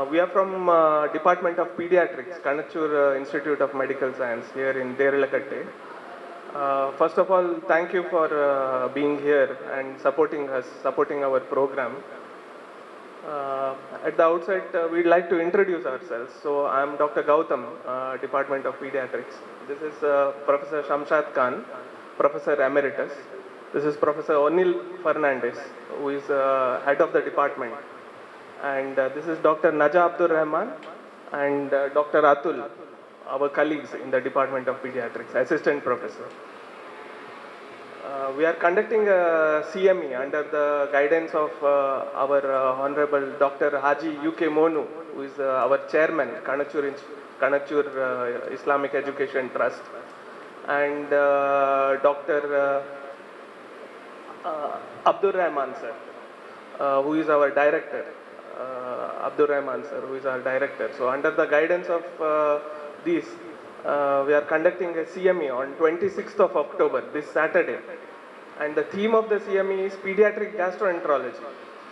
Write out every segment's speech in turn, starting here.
We are from Department of Pediatrics, Kanachur Institute of Medical Science here in Derelakatte. First of all, thank you for being here and supporting us, supporting our program. At the outset, we'd like to introduce ourselves. So I'm Dr. Gautam, Department of Pediatrics. This is Professor Shamshad Khan, Professor Emeritus. This is Professor Onil Fernandez, who is head of the department. And this is Dr. Naja Abdur Rahman and Dr. Atul, our colleagues in the Department of Pediatrics, Assistant Professor. We are conducting a CME under the guidance of our Honorable Dr. Haji UK Monu, who is our chairman, Kanachur Islamic Education Trust, and Dr. Abdur Rahman sir, who is our director. Abdur Rahman sir, who is our director. So under the guidance of these, we are conducting a CME on 26th of October, this Saturday. And the theme of the CME is Pediatric Gastroenterology.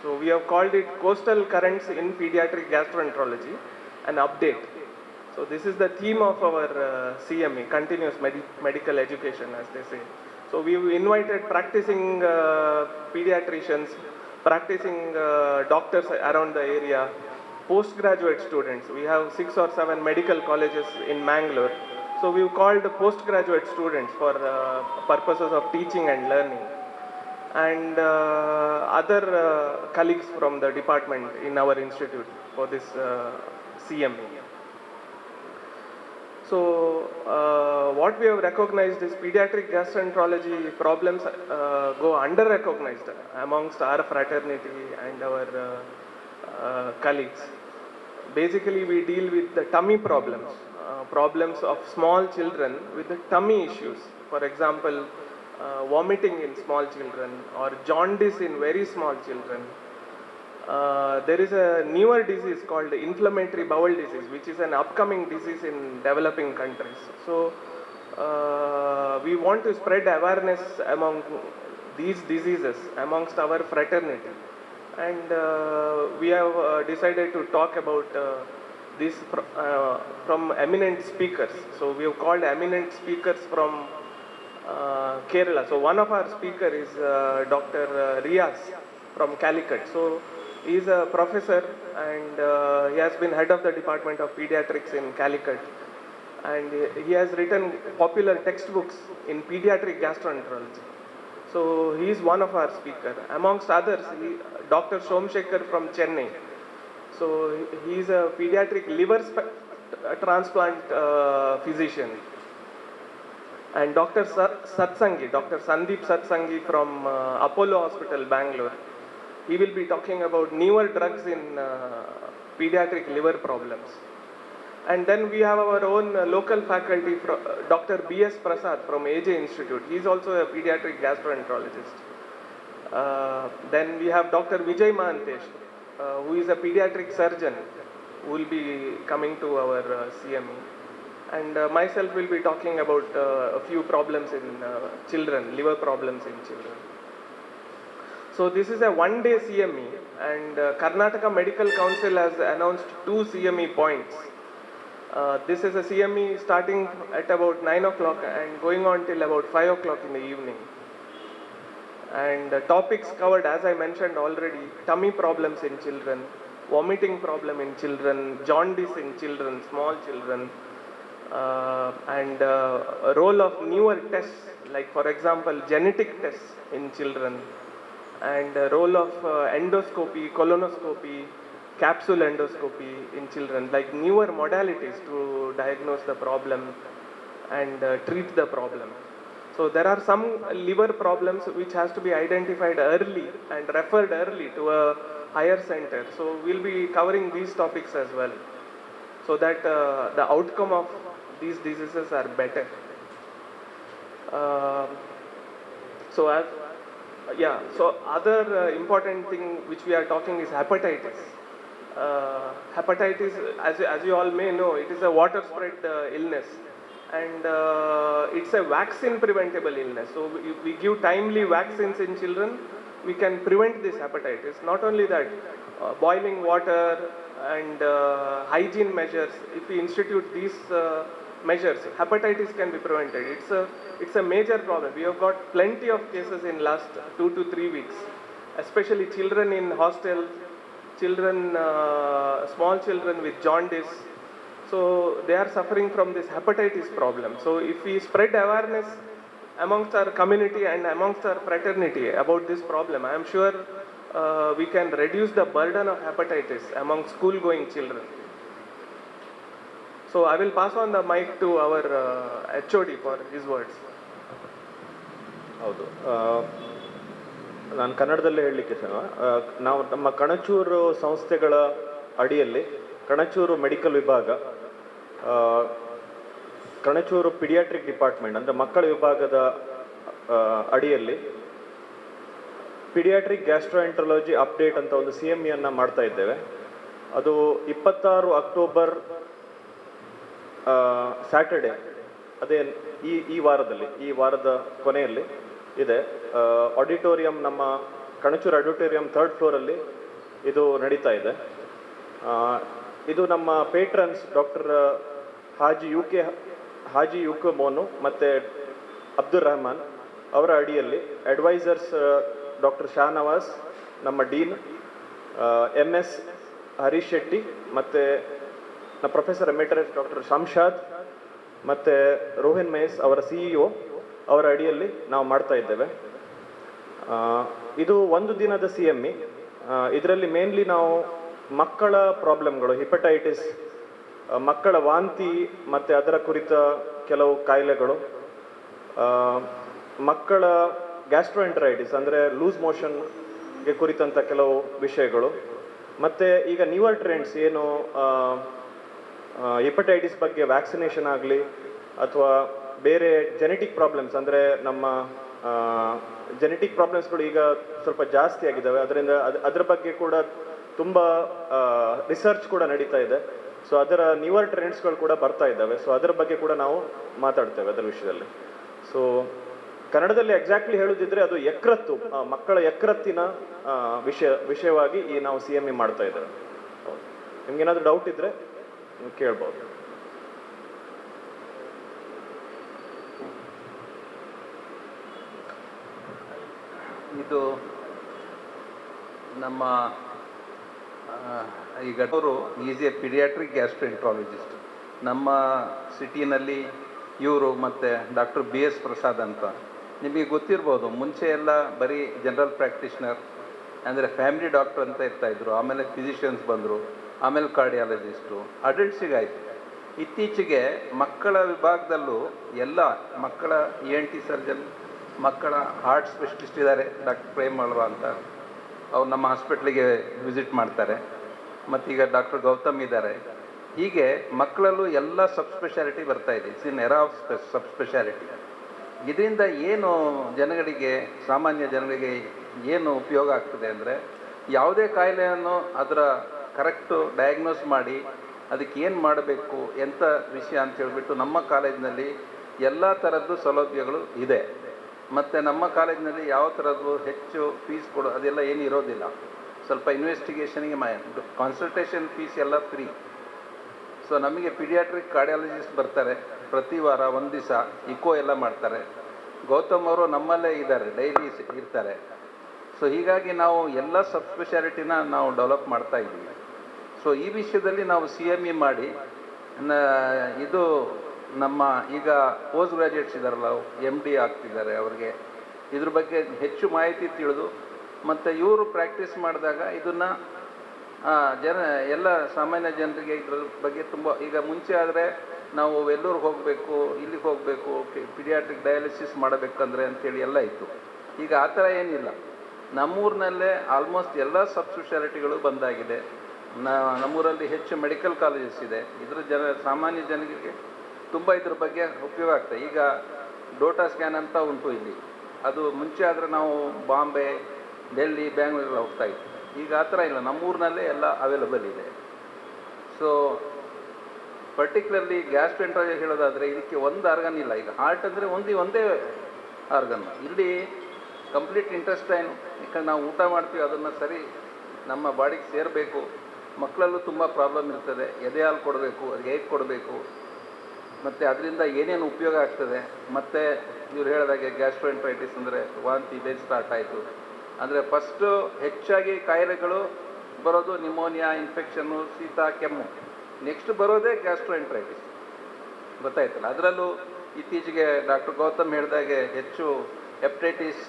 So we have called it Coastal Currents in Pediatric Gastroenterology, an update. So this is the theme of our CME, Continuous Medical Education, as they say. So we invited practicing pediatricians, practicing doctors around the area, postgraduate students. We have 6 or 7 medical colleges in Mangalore. So we've called postgraduate students for purposes of teaching and learning. And other colleagues from the department in our institute for this CME. So what we have recognized is pediatric gastroenterology problems go under-recognized amongst our fraternity and our colleagues. Basically, we deal with the tummy problems, problems of small children with the tummy issues. For example, vomiting in small children or jaundice in very small children. There is a newer disease called inflammatory bowel disease, which is an upcoming disease in developing countries. So we want to spread awareness among these diseases amongst our fraternity. And we have decided to talk about this from eminent speakers. So we have called eminent speakers from Kerala. So one of our speakers is Dr. Riaz from Calicut. So he is a professor and he has been head of the Department of Pediatrics in Calicut. And he has written popular textbooks in pediatric gastroenterology. So he is one of our speakers. Amongst others, Dr. Somshekhar from Chennai. So he is a pediatric liver transplant physician. And Dr. Satsangi, Dr. Sandeep Satsangi from Apollo Hospital, Bangalore. He will be talking about newer drugs in pediatric liver problems. And then we have our own local faculty, Dr. B.S. Prasad from AJ Institute. He is also a pediatric gastroenterologist. Then we have Dr. Vijay Mahantesh, who is a pediatric surgeon, who will be coming to our CME. And myself will be talking about a few problems in children, liver problems in children. So this is a one-day CME, and Karnataka Medical Council has announced 2 CME points. This is a CME starting at about 9 o'clock and going on till about 5 o'clock in the evening. And topics covered, as I mentioned already, tummy problems in children, vomiting problem in children, jaundice in children, small children, and role of newer tests, like for example, genetic tests in children, and role of endoscopy, colonoscopy, capsule endoscopy in children, like newer modalities to diagnose the problem and treat the problem. So there are some liver problems which has to be identified early and referred early to a higher center. So we'll be covering these topics as well, so that the outcome of these diseases are better. So other important thing which we are talking is hepatitis. Hepatitis, as you all may know, it is a water spread illness, and it's a vaccine preventable illness. So we give timely vaccines in children, we can prevent this hepatitis. Not only that, boiling water, and hygiene measures, if we institute these measures, hepatitis can be prevented. It's a major problem. We have got plenty of cases in last 2 to 3 weeks, especially children in hostels, children, small children with jaundice. So they are suffering from this hepatitis problem. So if we spread awareness amongst our community and amongst our fraternity about this problem, I am sure we can reduce the burden of hepatitis among school-going children. So I will pass on the mic to our HOD for his words. ಹೌದು, ನಾನು ಕನ್ನಡದಲ್ಲೇ ಹೇಳಲಿಕ್ಕೆ ನಾವು ನಮ್ಮ ಕಣಚೂರು ಸಂಸ್ಥೆಗಳ ಅಡಿಯಲ್ಲಿ Kanachur medical ವಿಭಾಗ, Kanachur paediatric department ಅಂದರೆ ಮಕ್ಕಳ ವಿಭಾಗದ ಅಡಿಯಲ್ಲಿ ಪಿಡಿಯಾಟ್ರಿಕ್ ಗ್ಯಾಸ್ಟ್ರೋಎಂಟ್ರಾಲಜಿ ಅಪ್ಡೇಟ್ ಅಂತ ಒಂದು CME ಅನ್ನು ಮಾಡ್ತಾ ಇದ್ದೇವೆ. ಅದು 26 ಅಕ್ಟೋಬರ್ ಸ್ಯಾಟರ್ಡೆ, ಅದೇ ಈ ವಾರದಲ್ಲಿ, ಈ ವಾರದ ಕೊನೆಯಲ್ಲಿ ಇದೆ. ಆಡಿಟೋರಿಯಂ, ನಮ್ಮ ಕಣಚೂರು ಆಡಿಟೋರಿಯಂ 3rd ಫ್ಲೋರಲ್ಲಿ ಇದು ನಡೀತಾ ಇದೆ. ಇದು ನಮ್ಮ patrons doctor Haji UK Monu ಮತ್ತು ಅಬ್ದುಲ್ ರೆಹಮಾನ್ ಅವರ ಅಡಿಯಲ್ಲಿ ಅಡ್ವೈಸರ್ಸ್ ಡಾಕ್ಟರ್ ಶಾನವಾಸ್, ನಮ್ಮ ಡೀನ್, MS ಹರೀಶ್ ಶೆಟ್ಟಿ, ಮತ್ತು ನಮ್ಮ ಪ್ರೊಫೆಸರ್ ಎಮೆರಿಟಸ್ ಡಾಕ್ಟರ್ ಶಂಶಾದ್ ಮತ್ತು ರೋಹಿನ್ ಮೇಸ್ ಅವರ CEO ಅವರ ಅಡಿಯಲ್ಲಿ ನಾವು ಮಾಡ್ತಾ ಇದ್ದೇವೆ. ಇದು ಒಂದು ದಿನದ CME. ಇದರಲ್ಲಿ ಮೇನ್ಲಿ ನಾವು ಮಕ್ಕಳ ಪ್ರಾಬ್ಲಮ್ಗಳು, ಹಿಪಟೈಟಿಸ್, ಮಕ್ಕಳ ವಾಂತಿ ಮತ್ತು ಅದರ ಕುರಿತ ಕೆಲವು ಕಾಯಿಲೆಗಳು, ಮಕ್ಕಳ ಗ್ಯಾಸ್ಟ್ರೋಎಂಟರೈಟಿಸ್ ಅಂದರೆ ಲೂಸ್ ಮೋಷನ್ಗೆ ಕುರಿತಂಥ ಕೆಲವು ವಿಷಯಗಳು, ಮತ್ತು ಈಗ ನ್ಯೂವರ್ ಟ್ರೆಂಡ್ಸ್ ಏನು ಹಿಪಟೈಟಿಸ್ ಬಗ್ಗೆ ವ್ಯಾಕ್ಸಿನೇಷನ್ ಆಗಲಿ ಅಥವಾ ಬೇರೆ ಜೆನೆಟಿಕ್ ಪ್ರಾಬ್ಲಮ್ಸ್, ಅಂದರೆ ನಮ್ಮ ಜೆನೆಟಿಕ್ ಪ್ರಾಬ್ಲಮ್ಸ್ಗಳು ಈಗ ಸ್ವಲ್ಪ ಜಾಸ್ತಿ ಆಗಿದ್ದಾವೆ. ಅದರಿಂದ ಅದರ ಬಗ್ಗೆ ಕೂಡ ತುಂಬ ರಿಸರ್ಚ್ ಕೂಡ ನಡೀತಾ ಇದೆ. ಸೊ ಅದರ ನ್ಯೂವರ್ ಟ್ರೆಂಡ್ಸ್ಗಳು ಕೂಡ ಬರ್ತಾ ಇದ್ದಾವೆ. ಸೊ ಅದರ ಬಗ್ಗೆ ಕೂಡ ನಾವು ಮಾತಾಡ್ತೇವೆ ಅದರ ವಿಷಯದಲ್ಲಿ. ಸೊ ಕನ್ನಡದಲ್ಲಿ ಎಕ್ಸಾಕ್ಟ್ಲಿ ಹೇಳೋದಿದ್ರೆ ಅದು ಯಕೃತ್ತು, ಮಕ್ಕಳ ಯಕೃತ್ತಿನ ವಿಷಯವಾಗಿ ಈ ನಾವು CME ಮಾಡ್ತಾ ಇದ್ದೇವೆ. ನಿಮ್ಗೇನಾದರೂ ಡೌಟ್ ಇದ್ದರೆ ಕೇಳ್ಬೋದು. ಇದು ನಮ್ಮ ಈಗ ಅವರು ಈಸ್ ಎ ಪಿಡಿಯಾಟ್ರಿಕ್ ಗ್ಯಾಸ್ಟ್ರೋಎಂಟ್ರಾಲಜಿಸ್ಟ್. ನಮ್ಮ ಸಿಟಿನಲ್ಲಿ ಇವರು ಮತ್ತು ಡಾಕ್ಟರ್ BS ಪ್ರಸಾದ್ ಅಂತ ನಿಮಗೆ ಗೊತ್ತಿರ್ಬೋದು. ಮುಂಚೆ ಎಲ್ಲ ಬರೀ ಜನರಲ್ ಪ್ರಾಕ್ಟೀಷನರ್ ಅಂದರೆ ಫ್ಯಾಮಿಲಿ ಡಾಕ್ಟರ್ ಅಂತ ಇರ್ತಾಯಿದ್ರು. ಆಮೇಲೆ ಫಿಸಿಷಿಯನ್ಸ್ ಬಂದರು, ಆಮೇಲೆ ಕಾರ್ಡಿಯಾಲಜಿಸ್ಟು, ಅಡಲ್ಟ್ಸಿಗಾಯಿತು. ಇತ್ತೀಚೆಗೆ ಮಕ್ಕಳ ವಿಭಾಗದಲ್ಲೂ ಎಲ್ಲ ಮಕ್ಕಳ ENT ಸರ್ಜನ್, ಮಕ್ಕಳ ಹಾರ್ಟ್ ಸ್ಪೆಷಲಿಸ್ಟ್ ಇದ್ದಾರೆ, ಡಾಕ್ಟರ್ ಪ್ರೇಮ್ ಅಳ್ವಾ ಅಂತ. ಅವ್ರು ನಮ್ಮ ಹಾಸ್ಪಿಟ್ಲಿಗೆ ವಿಸಿಟ್ ಮಾಡ್ತಾರೆ. ಮತ್ತೀಗ ಡಾಕ್ಟರ್ ಗೌತಮ್ ಇದ್ದಾರೆ. ಹೀಗೆ ಮಕ್ಕಳಲ್ಲೂ ಎಲ್ಲ ಸಬ್ ಸ್ಪೆಷಾಲಿಟಿ ಬರ್ತಾಯಿದೆ. It's in era of sub speciality. ಇದರಿಂದ ಏನು ಜನಗಳಿಗೆ, ಸಾಮಾನ್ಯ ಜನಗಳಿಗೆ ಏನು ಉಪಯೋಗ ಆಗ್ತದೆ ಅಂದರೆ, ಯಾವುದೇ ಕಾಯಿಲೆಯನ್ನು ಅದರ ಕರೆಕ್ಟು ಡಯಾಗ್ನೋಸ್ ಮಾಡಿ ಅದಕ್ಕೆ ಏನು ಮಾಡಬೇಕು, ಎಂಥ ವಿಷಯ ಅಂತ ಹೇಳಿಬಿಟ್ಟು ನಮ್ಮ ಕಾಲೇಜಿನಲ್ಲಿ ಎಲ್ಲ ಥರದ್ದು ಸೌಲಭ್ಯಗಳು ಇದೆ. ಮತ್ತು ನಮ್ಮ ಕಾಲೇಜಿನಲ್ಲಿ ಯಾವ ಥರದ್ದು ಹೆಚ್ಚು ಫೀಸ್ ಕೊಡೋ ಅದೆಲ್ಲ ಏನು ಇರೋದಿಲ್ಲ. ಸ್ವಲ್ಪ ಇನ್ವೆಸ್ಟಿಗೇಷನಿಗೆ ಕಾನ್ಸಲ್ಟೇಷನ್ ಫೀಸ್ ಎಲ್ಲ ಫ್ರೀ. ಸೊ ನಮಗೆ ಪಿಡಿಯಾಟ್ರಿಕ್ ಕಾರ್ಡಿಯಾಲಜಿಸ್ಟ್ ಬರ್ತಾರೆ ಪ್ರತಿ ವಾರ, ಒಂದು ದಿವಸ ಇಕೋ ಎಲ್ಲ ಮಾಡ್ತಾರೆ. ಗೌತಮ್ ಅವರು ನಮ್ಮಲ್ಲೇ ಇದ್ದಾರೆ, ಡೈಲಿ ಇರ್ತಾರೆ. ಸೊ ಹೀಗಾಗಿ ನಾವು ಎಲ್ಲ ಸಬ್ ಸ್ಪೆಷಾಲಿಟಿನ ನಾವು ಡೆವಲಪ್ ಮಾಡ್ತಾ ಇದ್ದೀವಿ. ಸೊ ಈ ವಿಷಯದಲ್ಲಿ ನಾವು CME ಮಾಡಿ ಇದು ನಮ್ಮ ಈಗ ಪೋಸ್ಟ್ ಗ್ರ್ಯಾಜುಯೇಟ್ಸ್ ಇದ್ದಾರಲ್ಲ, MD ಆಗ್ತಿದ್ದಾರೆ, ಅವ್ರಿಗೆ ಇದ್ರ ಬಗ್ಗೆ ಹೆಚ್ಚು ಮಾಹಿತಿ ತಿಳಿದು ಮತ್ತು ಇವರು ಪ್ರಾಕ್ಟೀಸ್ ಮಾಡಿದಾಗ ಇದನ್ನು ಎಲ್ಲ ಸಾಮಾನ್ಯ ಜನರಿಗೆ ಇದ್ರ ಬಗ್ಗೆ ತುಂಬ, ಈಗ ಮುಂಚೆ ಆದರೆ ನಾವು ವೆಲ್ಲೂರಿಗೆ ಹೋಗಬೇಕು, ಇಲ್ಲಿಗೆ ಹೋಗಬೇಕು, ಪಿಡಿಯಾಟ್ರಿಕ್ ಡಯಾಲಿಸಿಸ್ ಮಾಡಬೇಕಂದ್ರೆ ಅಂತೇಳಿ ಎಲ್ಲ ಇತ್ತು. ಈಗ ಆ ಥರ ಏನಿಲ್ಲ. ನಮ್ಮೂರಿನಲ್ಲೇ ಆಲ್ಮೋಸ್ಟ್ ಎಲ್ಲ ಸಬ್ ಸ್ಪೆಷಾಲಿಟಿಗಳು ಬಂದಾಗಿದೆ. ನಮ್ಮೂರಲ್ಲಿ ಹೆಚ್ಚು ಮೆಡಿಕಲ್ ಕಾಲೇಜಸ್ ಇದೆ. ಸಾಮಾನ್ಯ ಜನರಿಗೆ ತುಂಬ ಇದ್ರ ಬಗ್ಗೆ ಉಪಯೋಗ ಆಗ್ತದೆ. ಈಗ ಡೋಟಾ ಸ್ಕ್ಯಾನ್ ಅಂತ ಉಂಟು ಇಲ್ಲಿ. ಅದು ಮುಂಚೆ ಆದರೆ ನಾವು ಬಾಂಬೆ, ಡೆಲ್ಲಿ, ಬ್ಯಾಂಗ್ಳೂರೆಲ್ಲ ಹೋಗ್ತಾಯಿತ್ತು. ಈಗ ಆ ಥರ ಇಲ್ಲ, ನಮ್ಮೂರಿನಲ್ಲೇ ಎಲ್ಲ ಅವೈಲಬಲ್ ಇದೆ. ಸೊ ಪರ್ಟಿಕ್ಯುಲರ್ಲಿ ಗ್ಯಾಸ್ಟ್ರೋಎಂಟ್ರಾಲಜಿ ಹೇಳೋದಾದರೆ ಇದಕ್ಕೆ ಒಂದು ಆರ್ಗನ್ ಇಲ್ಲ. ಈಗ ಹಾರ್ಟ್ ಅಂದರೆ ಒಂದೇ ಆರ್ಗನ್. ಇಲ್ಲಿ ಕಂಪ್ಲೀಟ್ ಇಂಟೆಸ್ಟೈನ್, ಯಾಕಂದ್ರೆ ನಾವು ಊಟ ಮಾಡ್ತೀವಿ, ಅದನ್ನು ಸರಿ ನಮ್ಮ ಬಾಡಿಗೆ ಸೇರಬೇಕು. ಮಕ್ಕಳಲ್ಲೂ ತುಂಬ ಪ್ರಾಬ್ಲಮ್ ಇರ್ತದೆ. ಎದೆ ಹಾಲು ಕೊಡಬೇಕು, ಅದು ಹೇಗೆ ಕೊಡಬೇಕು, ಮತ್ತು ಅದರಿಂದ ಏನೇನು ಉಪಯೋಗ ಆಗ್ತದೆ. ಮತ್ತು ಇವ್ರು ಹೇಳಿದಾಗೆ ಗ್ಯಾಸ್ಟ್ರೋಎಂಟ್ರೈಟಿಸ್ ಅಂದರೆ ವಾಂತಿ ಬೇರೆ ಸ್ಟಾರ್ಟ್ ಆಯಿತು ಅಂದರೆ ಫಸ್ಟು ಹೆಚ್ಚಾಗಿ ಕಾಯಿಲೆಗಳು ಬರೋದು ನಿಮೋನಿಯಾ, ಇನ್ಫೆಕ್ಷನ್ನು, ಶೀತ, ಕೆಮ್ಮು. ನೆಕ್ಸ್ಟ್ ಬರೋದೇ ಗ್ಯಾಸ್ಟ್ರೋಎಂಟ್ರೈಟಿಸ್, ಗೊತ್ತಾಯ್ತಲ್ಲ. ಅದರಲ್ಲೂ ಇತ್ತೀಚೆಗೆ ಡಾಕ್ಟರ್ ಗೌತಮ್ ಹೇಳಿದಾಗೆ ಹೆಚ್ಚು ಹೆಪಟೈಟಿಸ್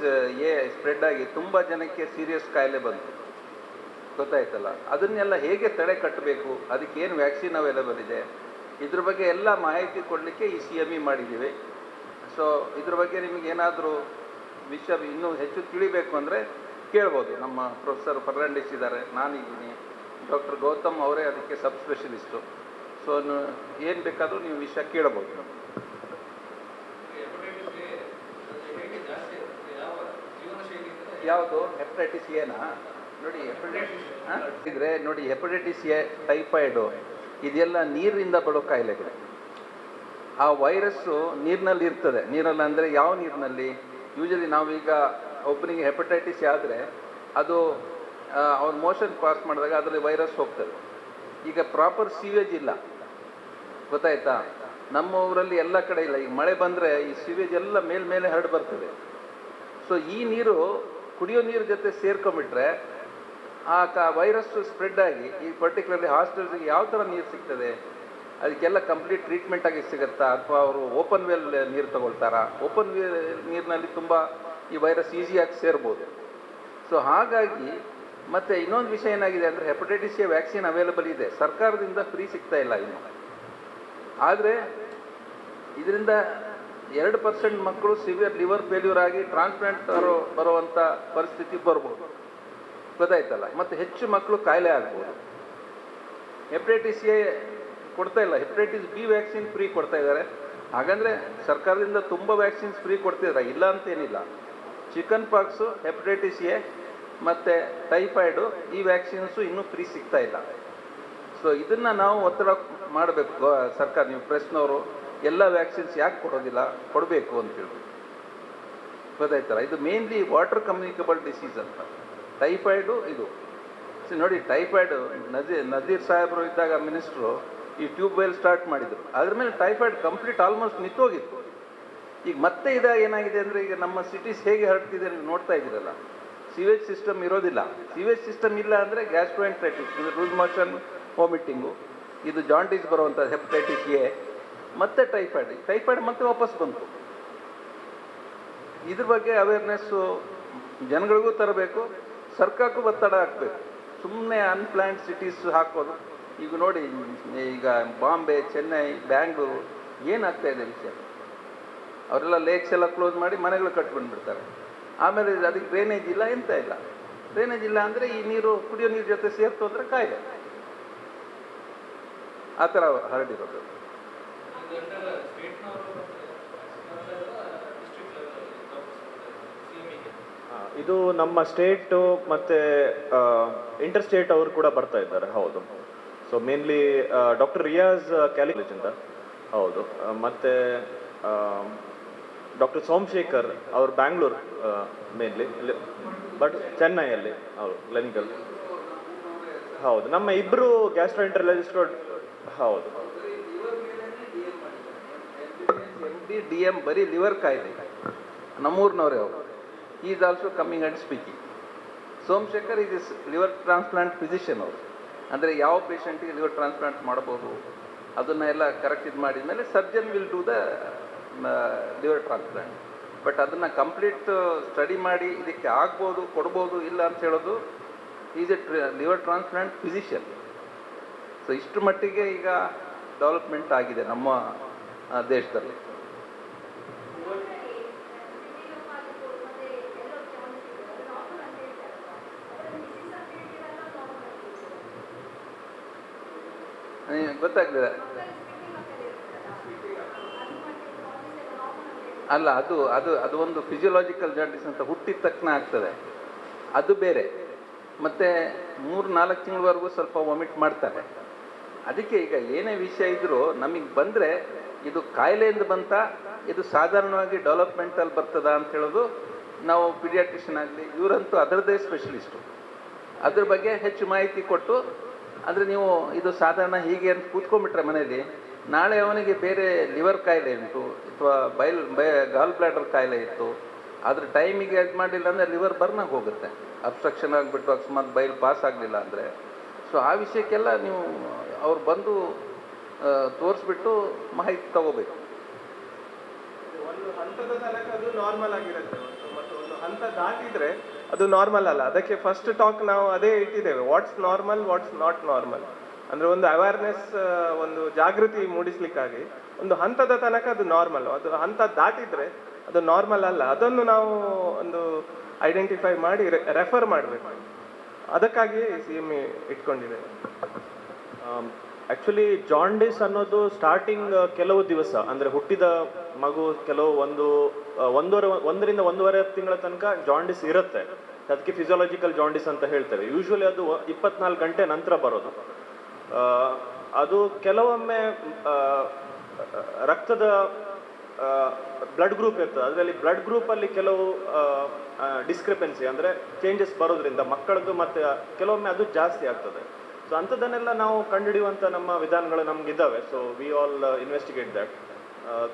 ಎ ಸ್ಪ್ರೆಡ್ ಆಗಿ ತುಂಬ ಜನಕ್ಕೆ ಸೀರಿಯಸ್ ಕಾಯಿಲೆ ಬಂತು, ಗೊತ್ತಾಯ್ತಲ್ಲ. ಅದನ್ನೆಲ್ಲ ಹೇಗೆ ತಡೆ ಕಟ್ಟಬೇಕು, ಅದಕ್ಕೇನು ವ್ಯಾಕ್ಸಿನ್ ಅವೈಲೇಬಲ್ ಇದೆ, ಇದ್ರ ಬಗ್ಗೆ ಎಲ್ಲ ಮಾಹಿತಿ ಕೊಡಲಿಕ್ಕೆ ಈ CME ಮಾಡಿದ್ದೀವಿ. ಸೊ ಇದ್ರ ಬಗ್ಗೆ ನಿಮಗೇನಾದರೂ ವಿಷಯ ಇನ್ನೂ ಹೆಚ್ಚು ತಿಳಿಬೇಕು ಅಂದರೆ ಕೇಳ್ಬೋದು. ನಮ್ಮ ಪ್ರೊಫೆಸರ್ ಫರ್ನಾಂಡಿಸ್ ಇದ್ದಾರೆ, ನಾನಿದ್ದೀನಿ, ಡಾಕ್ಟರ್ ಗೌತಮ್ ಅವರೇ ಅದಕ್ಕೆ ಸಬ್ ಸ್ಪೆಷಲಿಸ್ಟು. ಸೊ ಏನು ಬೇಕಾದರೂ ನೀವು ವಿಷಯ ಕೇಳ್ಬೋದು. ಯಾವುದು ಹೆಪಟೈಟಿಸ್ ಎನಾ? ನೋಡಿ ಹೆಪಟೈಟಿಸ್ ಎ, ಟೈಫಾಯ್ಡು, ಇದೆಲ್ಲ ನೀರಿನಿಂದ ಬರೋ ಕಾಯಿಲೆಗಳು. ಆ ವೈರಸ್ಸು ನೀರಿನಲ್ಲಿ ಇರ್ತದೆ. ನೀರಲ್ಲಿ ಅಂದರೆ ಯಾವ ನೀರಿನಲ್ಲಿ? ಯೂಶಲಿ ನಾವೀಗ ಒಬ್ಬನಿಗೆ ಹೆಪಟೈಟಿಸ್ ಆದರೆ ಅದು ಅವ್ರ ಮೋಷನ್ ಪಾಸ್ ಮಾಡಿದಾಗ ಅದರಲ್ಲಿ ವೈರಸ್ ಹೋಗ್ತದೆ. ಈಗ ಪ್ರಾಪರ್ ಸೀವೇಜ್ ಇಲ್ಲ, ಗೊತ್ತಾಯ್ತಾ. ನಮ್ಮ ಊರಲ್ಲಿ ಎಲ್ಲ ಕಡೆ ಇಲ್ಲ. ಈಗ ಮಳೆ ಬಂದರೆ ಈ ಸೀವೇಜ್ ಎಲ್ಲ ಮೇಲೆ ಹರಡು ಬರ್ತದೆ. ಸೊ ಈ ನೀರು ಕುಡಿಯೋ ನೀರು ಜೊತೆ ಸೇರ್ಕೊಂಬಿಟ್ರೆ ಆ ವೈರಸ್ಸು ಸ್ಪ್ರೆಡ್ ಆಗಿ ಈ ಪರ್ಟಿಕ್ಯುಲರ್ಲಿ ಹಾಸ್ಟೆಲ್ಸ್ಗೆ ಯಾವ ಥರ ನೀರು ಸಿಗ್ತದೆ, ಅದಕ್ಕೆಲ್ಲ ಕಂಪ್ಲೀಟ್ ಟ್ರೀಟ್ಮೆಂಟ್ ಆಗಿ ಸಿಗುತ್ತಾ, ಅಥವಾ ಅವರು ಓಪನ್ ವೆಲ್ ನೀರು ತಗೊಳ್ತಾರಾ? ಓಪನ್ ವೆಲ್ ನೀರಿನಲ್ಲಿ ತುಂಬ ಈ ವೈರಸ್ ಈಸಿಯಾಗಿ ಸೇರ್ಬೋದು. ಸೊ ಹಾಗಾಗಿ ಮತ್ತು ಇನ್ನೊಂದು ವಿಷಯ ಏನಾಗಿದೆ ಅಂದರೆ ಹೆಪಟೈಟಿಸ್ ಎ ವ್ಯಾಕ್ಸಿನ್ ಅವೈಲೇಬಲ್ ಇದೆ, ಸರ್ಕಾರದಿಂದ ಫ್ರೀ ಸಿಗ್ತಾ ಇಲ್ಲ ಇನ್ನು. ಆದರೆ ಇದರಿಂದ 2% ಮಕ್ಕಳು ಸಿವಿಯರ್ ಲಿವರ್ ಫೇಲ್ಯೂರ್ ಆಗಿ ಟ್ರಾನ್ಸ್ಪ್ಲಾಂಟ್ ಬರುವಂಥ ಪರಿಸ್ಥಿತಿ ಬರ್ಬೋದು, ಗೊತ್ತಾಯ್ತಲ್ಲ. ಮತ್ತು ಹೆಚ್ಚು ಮಕ್ಕಳು ಕಾಯಿಲೆ ಆಗ್ಬೋದು. ಹೆಪಟೈಟಿಸ್ ಎ ಕೊಡ್ತಾ ಇಲ್ಲ, ಹೆಪಟೈಟಿಸ್ ಬಿ ವ್ಯಾಕ್ಸಿನ್ ಫ್ರೀ ಕೊಡ್ತಾ ಇದ್ದಾರೆ. ಹಾಗಂದರೆ ಸರ್ಕಾರದಿಂದ ತುಂಬ ವ್ಯಾಕ್ಸಿನ್ಸ್ ಫ್ರೀ ಕೊಡ್ತಿದ್ದಾರೆ, ಇಲ್ಲ ಅಂತೇನಿಲ್ಲ. ಚಿಕನ್ ಪಾಕ್ಸು, ಹೆಪಟೈಟಿಸ್ ಎ ಮತ್ತು ಟೈಫಾಯ್ಡು, ಈ ವ್ಯಾಕ್ಸಿನ್ಸು ಇನ್ನೂ ಫ್ರೀ ಸಿಗ್ತಾ ಇಲ್ಲ. ಸೊ ಇದನ್ನು ನಾವು ಒತ್ತಡ ಮಾಡಬೇಕು ಸರ್ಕಾರ. ನೀವು ಪ್ರೆಸ್ನವರು ಎಲ್ಲ ವ್ಯಾಕ್ಸಿನ್ಸ್ ಯಾಕೆ ಕೊಡೋದಿಲ್ಲ, ಕೊಡಬೇಕು ಅಂತೇಳಿ, ಗೊತ್ತಾಯ್ತಲ್ಲ. ಇದು ಮೇನ್ಲಿ ವಾಟರ್ ಕಮ್ಯುನಿಕಬಲ್ ಡಿಸೀಸ್ ಅಂತ ಟೈಫಾಯ್ಡು ಇದು. ನೋಡಿ ಟೈಫಾಯ್ಡು ನಜೀರ್ ಸಾಹೇಬರು ಇದ್ದಾಗ ಮಿನಿಸ್ಟ್ರು ಈ ಟ್ಯೂಬ್ ವೆಲ್ ಸ್ಟಾರ್ಟ್ ಮಾಡಿದರು. ಅದ್ರ ಮೇಲೆ ಟೈಫಾಯ್ಡ್ ಕಂಪ್ಲೀಟ್ ಆಲ್ಮೋಸ್ಟ್ ನಿಂತೋಗಿತ್ತು. ಈಗ ಮತ್ತೆ ಇದಾಗ ಏನಾಗಿದೆ ಅಂದರೆ ಈಗ ನಮ್ಮ ಸಿಟೀಸ್ ಹೇಗೆ ಹರಡ್ತಿದೆ ನೀವು ನೋಡ್ತಾ ಇದ್ದೀರಲ್ಲ. ಸಿವೇಜ್ ಸಿಸ್ಟಮ್ ಇರೋದಿಲ್ಲ. ಸಿವೇಜ್ ಸಿಸ್ಟಮ್ ಇಲ್ಲ ಅಂದರೆ ಗ್ಯಾಸ್ಟ್ರೋಎಂಟ್ರೈಟಿಸ್, ಲೂಸ್ ಮೋಷನ್, ವಾಮಿಟಿಂಗು, ಇದು ಜಾಂಡೀಸ್ ಬರುವಂಥ ಹೆಪಟೈಟಿಸ್ ಎ ಮತ್ತು ಟೈಫಾಯ್ಡ್ ಮತ್ತೆ ವಾಪಸ್ ಬಂತು. ಇದ್ರ ಬಗ್ಗೆ ಅವೇರ್ನೆಸ್ಸು ಜನಗಳಿಗೂ ತರಬೇಕು, ಸರ್ಕಾರಕ್ಕೂ ಒತ್ತಡ ಹಾಕಬೇಕು. ಸುಮ್ಮನೆ ಅನ್ಪ್ಲ್ಯಾನ್ಡ್ ಸಿಟೀಸ್ ಹಾಕೋದು. ಈಗ ನೋಡಿ, ಈಗ ಬಾಂಬೆ, ಚೆನ್ನೈ, ಬ್ಯಾಂಗ್ಳೂರು ಏನಾಗ್ತಾ ಇದೆ ವಿಷಯ. ಅವರೆಲ್ಲ ಲೇಕ್ಸ್ ಎಲ್ಲ ಕ್ಲೋಸ್ ಮಾಡಿ ಮನೆಗಳು ಕಟ್ಕೊಂಡ್ಬಿಡ್ತಾರೆ. ಆಮೇಲೆ ಅದಕ್ಕೆ ಡ್ರೈನೇಜ್ ಇಲ್ಲ, ಎಂತ ಇಲ್ಲ. ಡ್ರೈನೇಜ್ ಇಲ್ಲ ಅಂದರೆ ಈ ನೀರು ಕುಡಿಯೋ ನೀರು ಜೊತೆ ಸೇರ್ತು ಅಂದರೆ ಕಾಯಿಲೆ ಆ ಥರ ಹರಡಿರೋದು. ಇದು ನಮ್ಮ ಸ್ಟೇಟು ಮತ್ತು ಇಂಟರ್ ಸ್ಟೇಟ್ ಅವರು ಕೂಡ ಬರ್ತಾ ಇದ್ದಾರೆ. ಹೌದು. ಸೊ ಮೇನ್ಲಿ ಡಾಕ್ಟರ್ ರಿಯಾಜ್ ಕಾಲೇಜಿಂದ, ಹೌದು. ಮತ್ತು ಡಾಕ್ಟರ್ ಸೋಮಶೇಖರ್ ಅವರು ಬ್ಯಾಂಗ್ಳೂರು ಮೇನ್ಲಿ, ಬಟ್ ಚೆನ್ನೈಯಲ್ಲಿ ಅವರು ಕ್ಲಿನಿಕಲ್. ಹೌದು, ನಮ್ಮ ಇಬ್ಬರು ಗ್ಯಾಸ್ಟ್ರೋಎಂಟರಾಲಜಿಸ್ಟ್ಗಳು. ಹೌದು. DM ಬರೀ ಲಿವರ್ ಕಾಯಿಲೆ, ನಮ್ಮೂರಿನವರೇ ಅವರು. Is also coming and speaking. Somashekar is liver transplant physician ಅವರು. ಅಂದರೆ ಯಾವ ಪೇಷಂಟಿಗೆ ಲಿವರ್ ಟ್ರಾನ್ಸ್ಪ್ಲಾಂಟ್ ಮಾಡ್ಬೋದು ಅದನ್ನು ಎಲ್ಲ ಕರೆಕ್ಟ್ ಇದು ಮಾಡಿದ ಮೇಲೆ surgeon will do the liver transplant. But ಅದನ್ನು ಕಂಪ್ಲೀಟ್ ಸ್ಟಡಿ ಮಾಡಿ ಇದಕ್ಕೆ ಆಗ್ಬೋದು, ಕೊಡ್ಬೋದು, ಇಲ್ಲ ಅಂತ ಹೇಳೋದು is A liver transplant physician. So ಇಷ್ಟು ಮಟ್ಟಿಗೆ ಈಗ ಡೆವಲಪ್ಮೆಂಟ್ ಆಗಿದೆ ನಮ್ಮ ದೇಶದಲ್ಲಿ. ಗೊತ್ತಾಗ್ತದೆ ಅಲ್ಲ, ಅದು ಒಂದು ಫಿಸಿಯೋಲಾಜಿಕಲ್ ಜಾಂಡಿಸ್ ಅಂತ ಹುಟ್ಟಿದ ತಕ್ಷಣ ಆಗ್ತದೆ, ಅದು ಬೇರೆ. ಮತ್ತು 3-4 ತಿಂಗಳವರೆಗೂ ಸ್ವಲ್ಪ ವಾಮಿಟ್ ಮಾಡ್ತಾರೆ. ಅದಕ್ಕೆ ಈಗ ಏನೇ ವಿಷಯ ಇದ್ದರೂ ನಮಗೆ ಬಂದರೆ ಇದು ಕಾಯಿಲೆಯಿಂದ ಬಂತ, ಇದು ಸಾಧಾರಣವಾಗಿ ಡೆವಲಪ್ಮೆಂಟಲ್ಲಿ ಬರ್ತದ ಅಂತ ಹೇಳೋದು ನಾವು ಪೀಡಿಯಾಟ್ರಿಷಿಯನ್ ಆಗಲಿ ಇವರಂತೂ ಅದರದ್ದೇ ಸ್ಪೆಷಲಿಸ್ಟು. ಅದ್ರ ಬಗ್ಗೆ ಹೆಚ್ಚು ಮಾಹಿತಿ ಕೊಟ್ಟು ಆದರೆ ನೀವು ಇದು ಸಾಧಾರಣ ಹೀಗೆ ಅಂತ ಕೂತ್ಕೊಂಡ್ಬಿಟ್ರೆ ಮನೆಯಲ್ಲಿ, ನಾಳೆ ಅವನಿಗೆ ಬೇರೆ ಲಿವರ್ ಕಾಯಿಲೆ ಉಂಟು ಅಥವಾ ಗಾಲ್ ಬ್ಲಾಡರ್ ಕಾಯಿಲೆ ಇತ್ತು, ಅದ್ರ ಟೈಮಿಗೆ ಇದು ಮಾಡಲಿಲ್ಲ ಅಂದರೆ ಲಿವರ್ ಬರ್ನಾಗಿ ಹೋಗುತ್ತೆ, ಅಬ್ಸ್ಟ್ರಕ್ಷನ್ ಆಗಿಬಿಟ್ಟು ಅಕಸ್ಮಾತ್ ಬೈಲ್ ಪಾಸ್ ಆಗಲಿಲ್ಲ ಅಂದರೆ. ಸೊ ಆ ವಿಷಯಕ್ಕೆಲ್ಲ ನೀವು ಅವ್ರು ಬಂದು ತೋರಿಸ್ಬಿಟ್ಟು ಮಾಹಿತಿ ತಗೋಬೇಕು. ಒಂದು ಹಂತದ ತನಕ ಅದು ನಾರ್ಮಲ್ ಆಗಿರುತ್ತೆ, ಮತ್ತು ಒಂದು ಹಂತ ದಾಟಿದ್ರೆ ಅದು ನಾರ್ಮಲ್ ಅಲ್ಲ. ಅದಕ್ಕೆ ಫಸ್ಟ್ ಟಾಕ್ ನಾವು ಅದೇ ಇಟ್ಟಿದ್ದೇವೆ, what's normal, what's not normal. ಅಂದರೆ ಒಂದು ಅವೇರ್ನೆಸ್, ಒಂದು ಜಾಗೃತಿ ಮೂಡಿಸ್ಲಿಕ್ಕಾಗಿ ಒಂದು ಹಂತದ ತನಕ ಅದು ನಾರ್ಮಲ್, ಅದು ಹಂತ ದಾಟಿದ್ರೆ ಅದು ನಾರ್ಮಲ್ ಅಲ್ಲ. ಅದನ್ನು ನಾವು ಒಂದು ಐಡೆಂಟಿಫೈ ಮಾಡಿ ರೆಫರ್ ಮಾಡಬೇಕು. ಅದಕ್ಕಾಗಿ CME ಇಟ್ಕೊಂಡಿದ್ದೇವೆ. ಆ್ಯಕ್ಚುಲಿ ಜಾಂಡಿಸ್ ಅನ್ನೋದು ಸ್ಟಾರ್ಟಿಂಗ್ ಕೆಲವು ದಿವಸ, ಅಂದರೆ ಹುಟ್ಟಿದ ಮಗು ಕೆಲವು ಒಂದರಿಂದ ಒಂದೂವರೆ ತಿಂಗಳ ತನಕ ಜಾಂಡಿಸ್ ಇರುತ್ತೆ. ಅದಕ್ಕೆ ಫಿಸಿಯಾಲಜಿಕಲ್ ಜಾಂಡಿಸ್ ಅಂತ ಹೇಳ್ತೇವೆ. ಯೂಶ್ವಲಿ ಅದು 24 ಗಂಟೆ ನಂತರ ಬರೋದು. ಅದು ಕೆಲವೊಮ್ಮೆ ರಕ್ತದ ಬ್ಲಡ್ ಗ್ರೂಪ್ ಇರ್ತದೆ, ಅದರಲ್ಲಿ ಬ್ಲಡ್ ಗ್ರೂಪಲ್ಲಿ ಕೆಲವು ಡಿಸ್ಕ್ರಿಪೆನ್ಸಿ ಅಂದರೆ ಚೇಂಜಸ್ ಬರೋದ್ರಿಂದ ಮಕ್ಕಳದ್ದು ಮತ್ತು ಕೆಲವೊಮ್ಮೆ ಅದು ಜಾಸ್ತಿ ಆಗ್ತದೆ. ಸೊ ಅಂಥದ್ದನ್ನೆಲ್ಲ ನಾವು ಕಂಡುಹಿಡಿಯುವಂಥ ನಮ್ಮ ವಿಧಾನಗಳು ನಮಗಿದ್ದಾವೆ. So we all investigate that.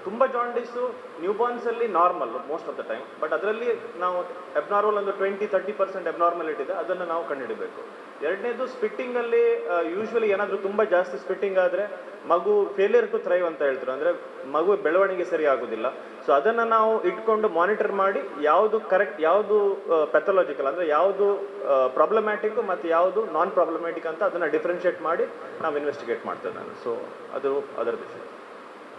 ತುಂಬ ಜಾಂಡೀಸು ನ್ಯೂಬಾರ್ನ್ಸಲ್ಲಿ normal most of the time, but ಅದರಲ್ಲಿ ನಾವು ಅಬ್ನಾರ್ಮಲ್ ಒಂದು 20-30% ಅಬ್ನಾರ್ಮಲಿಟಿ ಇದೆ, ಅದನ್ನು ನಾವು ಕಂಡುಹಿಡಬೇಕು. ಎರಡನೇದು ಸ್ಪಿಟ್ಟಿಂಗಲ್ಲಿ ಯೂಶ್ವಲಿ ಏನಾದರೂ ತುಂಬ ಜಾಸ್ತಿ ಸ್ಪಿಟ್ಟಿಂಗ್ ಆದರೆ ಮಗು ಫೇಲಿಯರ್ ಟು ಥ್ರೈವ್ ಅಂತ ಹೇಳ್ತಾರೆ, ಅಂದರೆ ಮಗು ಬೆಳವಣಿಗೆ ಸರಿ ಆಗೋದಿಲ್ಲ. ಸೊ ಅದನ್ನು ನಾವು ಇಟ್ಕೊಂಡು ಮಾನಿಟರ್ ಮಾಡಿ ಯಾವುದು ಕರೆಕ್ಟ್, ಯಾವುದು ಪ್ಯಾಥೊಲಾಜಿಕಲ್ ಅಂದರೆ ಯಾವುದು ಪ್ರಾಬ್ಲಮ್ಯಾಟಿಕ್ ಮತ್ತು ಯಾವುದು ನಾನ್ ಪ್ರಾಬ್ಲಮ್ಯಾಟಿಕ್ ಅಂತ ಅದನ್ನು ಡಿಫ್ರೆನ್ಷಿಯೇಟ್ ಮಾಡಿ ನಾವು ಇನ್ವೆಸ್ಟಿಗೇಟ್ ಮಾಡ್ತೇವೆ ನಾನು. ಸೊ ಅದು ಅದರ ವಿಷಯ.